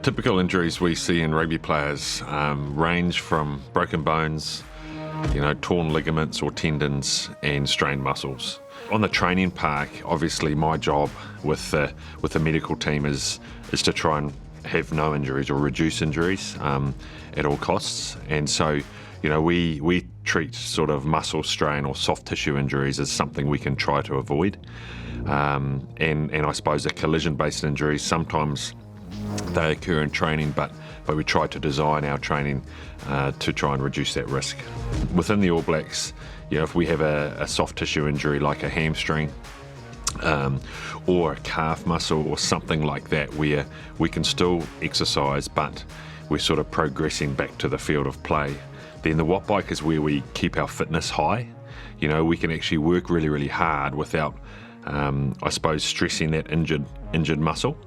Typical injuries we see in rugby players range from broken bones, torn ligaments or tendons and strained muscles. On the training park, obviously my job with the medical team is to try and have no injuries or reduce injuries at all costs. And so, we treat sort of muscle strain or soft tissue injuries as something we can try to avoid. And I suppose the collision-based injuries, sometimes they occur in training, but we try to design our training to try and reduce that risk. Within the All Blacks, if we have a soft tissue injury like a hamstring or a calf muscle or something like that, where we can still exercise but we're sort of progressing back to the field of play, then the Wattbike is where we keep our fitness high. We can actually work really, really hard without, I suppose, stressing that injured muscle.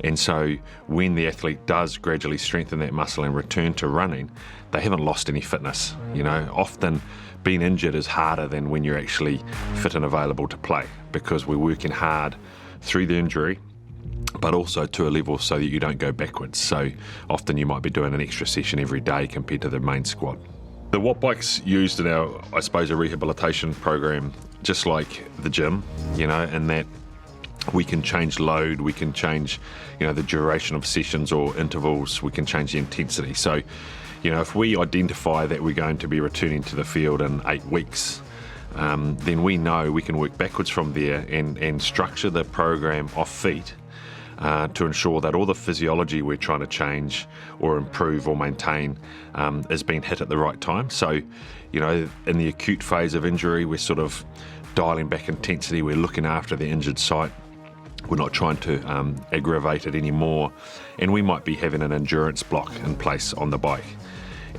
And so when the athlete does gradually strengthen that muscle and return to running, they haven't lost any fitness. Often being injured is harder than when you're actually fit and available to play, because we're working hard through the injury, but also to a level so that you don't go backwards. So often you might be doing an extra session every day compared to the main squad. The Wattbike's used in our, I suppose, a rehabilitation program, just like the gym, in that we can change load, we can change, the duration of sessions or intervals, we can change the intensity. So, if we identify that we're going to be returning to the field in 8 weeks, then we know we can work backwards from there and structure the program off feet to ensure that all the physiology we're trying to change or improve or maintain is being hit at the right time. So, in the acute phase of injury, we're sort of dialing back intensity, we're looking after the injured site. We're not trying to aggravate it anymore, and we might be having an endurance block in place on the bike.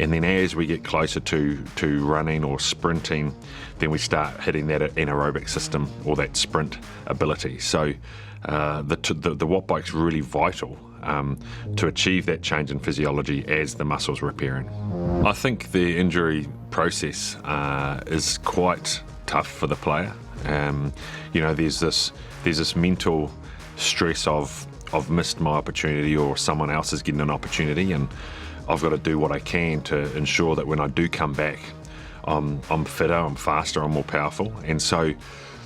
And then as we get closer to running or sprinting, then we start hitting that anaerobic system or that sprint ability. So the Wattbike's really vital to achieve that change in physiology as the muscle's repairing. I think the injury process is quite tough for the player. There's this mental stress of missed my opportunity, or someone else is getting an opportunity, and I've got to do what I can to ensure that when I do come back, I'm fitter, I'm faster, I'm more powerful. And so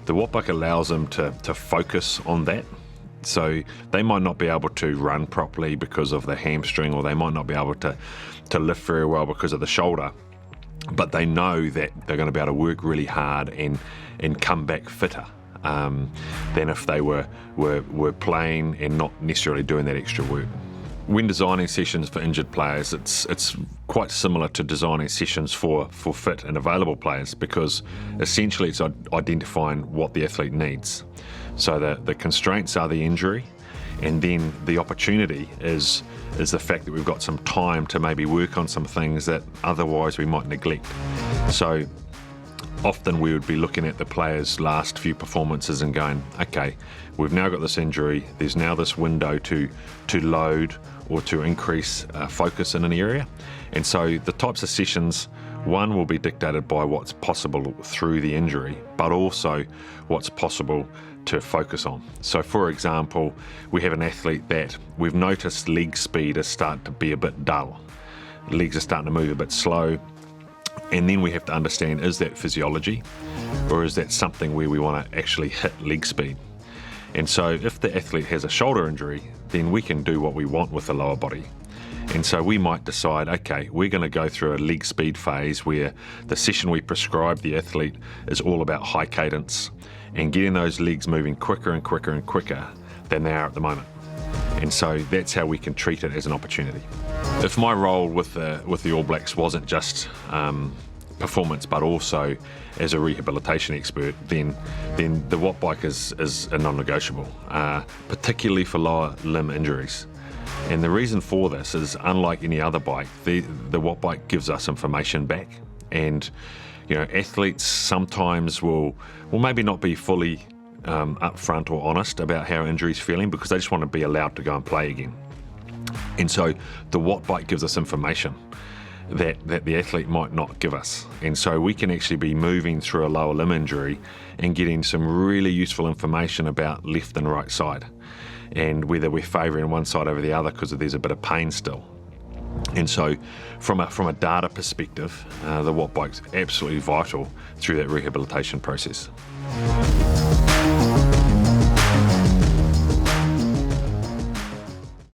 the Wattbike allows them to focus on that. So they might not be able to run properly because of the hamstring, or they might not be able to lift very well because of the shoulder, but they know that they're going to be able to work really hard and come back fitter than if they were playing and not necessarily doing that extra work. When designing sessions for injured players, it's quite similar to designing sessions for fit and available players, because essentially it's identifying what the athlete needs. So the constraints are the injury, and then the opportunity is the fact that we've got some time to maybe work on some things that otherwise we might neglect. So often we would be looking at the players' last few performances and going, okay, we've now got this injury, there's now this window to load or to increase focus in an area. And so the types of sessions, one, will be dictated by what's possible through the injury, but also what's possible to focus on. So for example, we have an athlete that we've noticed leg speed is starting to be a bit dull. Legs are starting to move a bit slow. And then we have to understand, is that physiology, or is that something where we want to actually hit leg speed? And so if the athlete has a shoulder injury, then we can do what we want with the lower body. And so we might decide, okay, we're going to go through a leg speed phase where the session we prescribe the athlete is all about high cadence and getting those legs moving quicker and quicker and quicker than they are at the moment. And so that's how we can treat it as an opportunity. If my role with the All Blacks wasn't just performance, but also as a rehabilitation expert, then the Wattbike is a non-negotiable, particularly for lower limb injuries. And the reason for this is, unlike any other bike, the Wattbike gives us information back. And athletes sometimes will maybe not be fully upfront or honest about how injury's feeling, because they just want to be allowed to go and play again. And so the Wattbike gives us information that the athlete might not give us. And so we can actually be moving through a lower limb injury and getting some really useful information about left and right side. and whether we're favouring one side over the other because there's a bit of pain still. And so from a data perspective, the Wattbike's absolutely vital through that rehabilitation process.